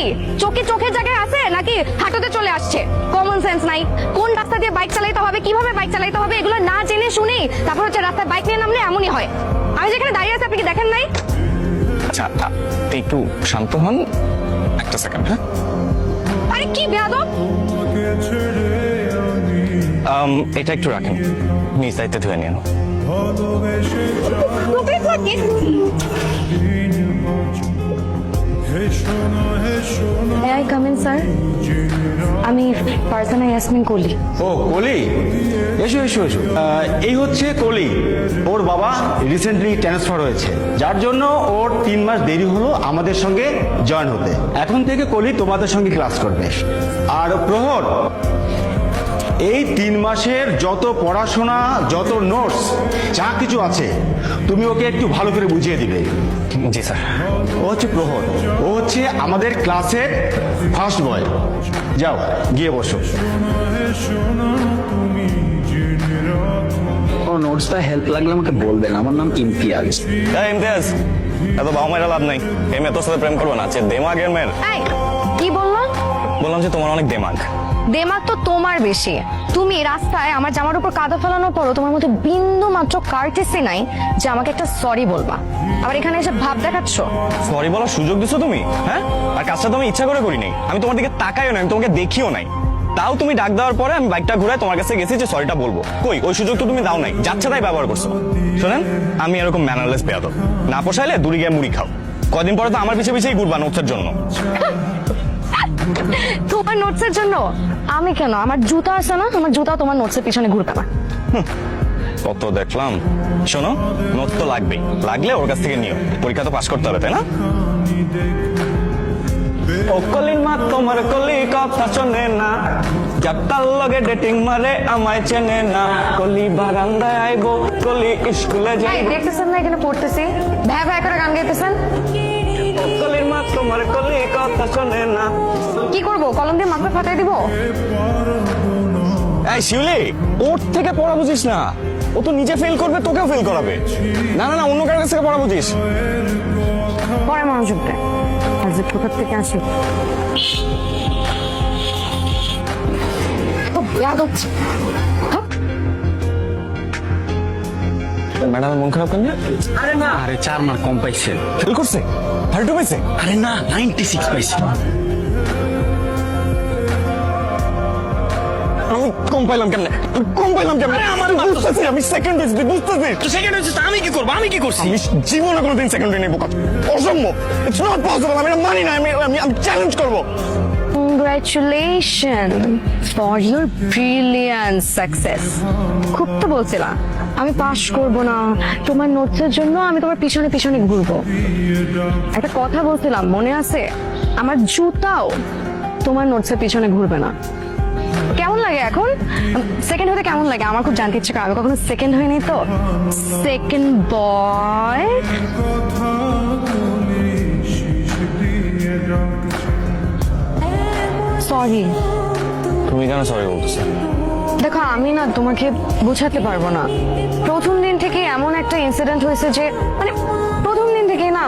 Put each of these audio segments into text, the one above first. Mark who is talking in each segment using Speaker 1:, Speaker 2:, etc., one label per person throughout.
Speaker 1: কি চোখে চোখের জায়গায় আছে নাকি হাঁটুতে চলে আসছে? কমন সেন্স নাই। কোন রাস্তা দিয়ে বাইক চালাতে হবে, কিভাবে বাইক চালাতে হবে এগুলো না জেনে শুনে তারপর হচ্ছে রাস্তায় বাইক নিয়ে নামলে এমনই হয়। আমি যেখানে দাঁড়িয়ে আছি আপনি কি দেখেন নাই?
Speaker 2: আচ্ছা একটু শান্ত হন, একটা সেকেন্ড। হ্যাঁ
Speaker 1: আরে কি বেয়াদব!
Speaker 2: এটা একটু রাখেন, নিজ দায়িত্বে ধুয়ে নিন।
Speaker 1: May I come in, sir? আমি ফারজানা ইয়াসমিন কলি।
Speaker 3: ও কলি, এসো এসো এসো। এই হচ্ছে কলি। ওর বাবা রিসেন্টলি ট্রান্সফার হয়েছে, যার জন্য ওর 3 মাস দেরি হলো আমাদের সঙ্গে জয়েন হতে। এখন থেকে কলি তোমাদের সঙ্গে ক্লাস করবে। আর প্রহর, এই 3 মাসের যত পড়াশোনা, যত নোটস, যা কিছু আছে তুমি ওকে একটু ভালো করে বুঝিয়ে দিবে।
Speaker 2: জি স্যার।
Speaker 3: ও হচ্ছে প্রহর, ও হচ্ছে আমাদের ক্লাসের ফার্স্ট বয়। যাও গিয়ে বসো।
Speaker 4: ও নোটসটা হেল্প লাগলে আমাকে বলবেন। আমার নাম ইমতিয়াজ।
Speaker 2: ইমতিয়াজ, এত বাবা মায়ের লাভ নাই। এই মেয়ে তোর সাথে প্রেম করবো না, দেমাগের মেয়ের।
Speaker 1: এই কি বললাম?
Speaker 2: বললাম যে তোমার অনেক দেমাগ।
Speaker 1: দেমাগ তো তোমার বেশি। তুমি রাস্তায় আমার জামার উপর কাদা ফেলানোর পরও তোমার মধ্যে বিন্দু মাত্র কার্টেসি নাই যে আমাকে একটা সরি বলবা। আবার এখানে এসে ভাব দেখাচ্ছ।
Speaker 2: সরি বলার সুযোগ দিছো তুমি? হ্যাঁ, আর কাজটা তো আমি ইচ্ছা করে করি নাই। আমি তোমার দিকে তাকাইও না, আমি তোমাকে দেখিও নাই। তাও তুমি ডাক দেওয়ার পরে আমি বাইকটা ঘুরাই তোমার কাছে গেছি যে সরিটা বলবো। কই ওই সুযোগ তো তুমি দাও নাই, যাচ্ছে তাই ব্যবহার করছো। শোনেন, আমি এরকম ম্যানারলেস বেয়াদব না। পোষাইলে দূরে গিয়ে মুড়ি খাও। কদিন পরে তো আমার পিছে পিছেই ঘুরবা নোটসের জন্য।
Speaker 1: তোমার নোটসের জন্য? আমি কেন? আমার জুতা আছে না, আমার জুতা তোমার নোটসের পিছনে ঘুরবে না।
Speaker 2: কত দেখলাম। শোনো, নোট তো লাগবেই, লাগলে ওর কাছ থেকে নিও। পরীক্ষা তো পাশ করতে হবে, তাই না? ও কলির মা তোমার কলি কথা শোনে না, যাত্রার লগে ডেটিং মারে আমায় চেনে না। কলি বারান্দায় আইবো, কলি স্কুলে যাই।
Speaker 1: দেখতেছেন না এখানে পড়তেছি, ভ্যা ভ্যা করে গান গাইতেছেন।
Speaker 2: ও কলির মা তোমার কলি কথা শোনে না।
Speaker 1: কি করবো, কলম দিয়ে মাথা ফাটাই দিব?
Speaker 2: এই শিউলি, ওর থেকে পড়া বুঝিস না। ও তো নিজে ফেল করবে, তোকেও ফেল করাবে। না না না, অন্য কারোর কাছ থেকে পড়া বুঝিস।
Speaker 1: পরে মনোযোগ দেয় আর যে কোথার থেকে আসে।
Speaker 2: ম্যাডাম মন খারাপ কেন?
Speaker 4: আরে না, আরে 4 মার্ক কম পাইছে।
Speaker 2: ফেল করছে? 32 পাইছে?
Speaker 4: আরে না, 96 পাইছে।
Speaker 2: আমি কম পাইলাম কেমনে? বুঝতেছি, আমি সেকেন্ড হয়েছি, বুঝতেছি।
Speaker 4: তো সেকেন্ড হচ্ছে, আমি কি করব? আমি কি করছি?
Speaker 2: আমি জীবনে কোনোদিন সেকেন্ড হয়ে নেবো, অসম্ভব। It's not possible. আমি মানি না, আমি চ্যালেঞ্জ করবো।
Speaker 1: Congratulations for your brilliant success. খুব তো বলছিলাম আমি পাশ করব না, তোমার নোটসের জন্য আমি তোমার পিছনে পিছনে ঘুরবো। একটা কথা বলছিলাম মনে আছে? আমার জুতাও তোমার নোটসের পিছনে ঘুরবে না। কেমন লাগে এখন? সেকেন্ড হতে কেমন লাগে? আমার খুব জানতে ইচ্ছে করে, আমি কখনো সেকেন্ড হইনি তো। Second boy. সরি।
Speaker 2: তুমি কেন সরি বলতেছো?
Speaker 1: দেখো আমি না তোমাকে বোঝাতে পারবো না। প্রথম দিন থেকে এমন একটা ইনসিডেন্ট হয়েছে যে প্রথম দিন থেকে না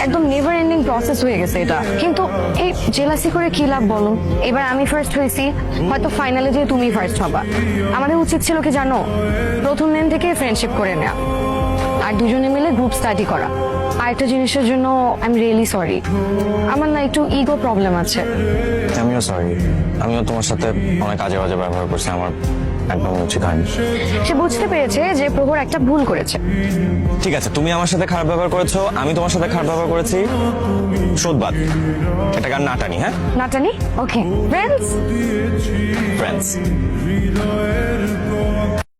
Speaker 1: একদম নেভার এন্ডিং প্রসেস হয়ে গেছে এটা। কিন্তু এই জেলাসি করে কি লাভ বলো? এবার আমি ফার্স্ট হয়েছি, হয়তো ফাইনালে যে তুমি ফার্স্ট হবা। আমাদের উচিত ছিল কি জানো, প্রথম দিন থেকে ফ্রেন্ডশিপ করে নেওয়া আর দুজনে মিলে গ্রুপ স্টাডি করা। আর একটা জিনিসের জন্য আই এম রিয়েলি সরি। আমার না একটু ইগো প্রবলেম আছে।
Speaker 2: আমিও সরি, আমিও তোমার সাথে অনেক আজে বাজে ব্যবহার করছি, আমার একদম উচিত হয়নি।
Speaker 1: সে বুঝতে পেরেছে যে প্রহর একটা ভুল করেছে।
Speaker 2: ঠিক আছে, তুমি আমার সাথে খারাপ ব্যবহার করেছো, আমি তোমার সাথে খারাপ ব্যবহার করেছি, শোধবাদ। এটা গান নাটানি। হ্যাঁ,
Speaker 1: নাটানি। ওকে, ফ্রেন্ডস।
Speaker 2: ফ্রেন্ডস।